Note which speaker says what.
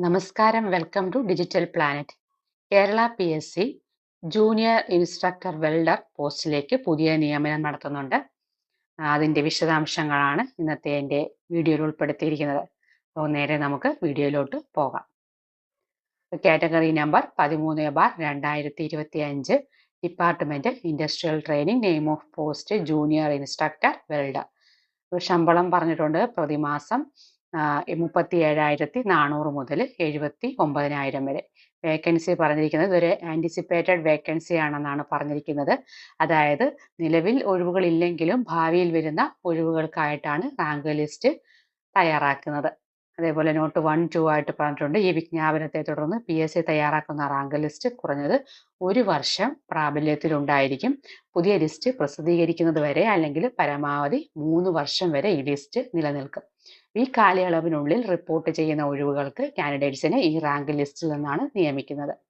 Speaker 1: നമസ്കാരം, welcome to digital planet. Kerala PSC junior instructor welder പോസ്റ്റിലേക്ക് പുതിയ നിയമനം നടത്തുന്നുണ്ട്. അതിൻ്റെ വിശദാംശങ്ങളാണ് ഇന്നത്തെ എൻ്റെ വീഡിയോയിൽ ഉൾപ്പെടുത്തിയിരിക്കുന്നത്. അപ്പോൾ നേരെ നമുക്ക് വീഡിയോയിലോട്ട് പോകാം. Category number 13/2025, department industrial training, name of post junior instructor welder. ശമ്പളം പറഞ്ഞിട്ടുണ്ട് പ്രതിമാസം 37,400 മുതൽ 79,000 വരെ. വേക്കൻസി പറഞ്ഞിരിക്കുന്നത് ഒരു ആൻറ്റിസിപ്പേറ്റഡ് വേക്കൻസി ആണെന്നാണ് പറഞ്ഞിരിക്കുന്നത്. അതായത് നിലവിൽ ഒഴിവുകളില്ലെങ്കിലും ഭാവിയിൽ വരുന്ന ഒഴിവുകൾക്കായിട്ടാണ് റാങ്ക് ലിസ്റ്റ് തയ്യാറാക്കുന്നത്. അതേപോലെ നോട്ട് 1, 2 ആയിട്ട് പറഞ്ഞിട്ടുണ്ട്. ഈ വിജ്ഞാപനത്തെ തുടർന്ന് PSC തയ്യാറാക്കുന്ന റാങ്ക് ലിസ്റ്റ് കുറഞ്ഞത് 1 വർഷം പ്രാബല്യത്തിലുണ്ടായിരിക്കും. പുതിയ ലിസ്റ്റ് പ്രസിദ്ധീകരിക്കുന്നത് വരെ അല്ലെങ്കിൽ പരമാവധി 3 വർഷം വരെ ഈ ലിസ്റ്റ് നിലനിൽക്കും. ഈ കാലയളവിനുള്ളിൽ റിപ്പോർട്ട് ചെയ്യുന്ന ഒഴിവുകൾക്ക് കാൻഡിഡേറ്റ്സിനെ ഈ റാങ്ക് ലിസ്റ്റിൽ നിന്നാണ് നിയമിക്കുന്നത്.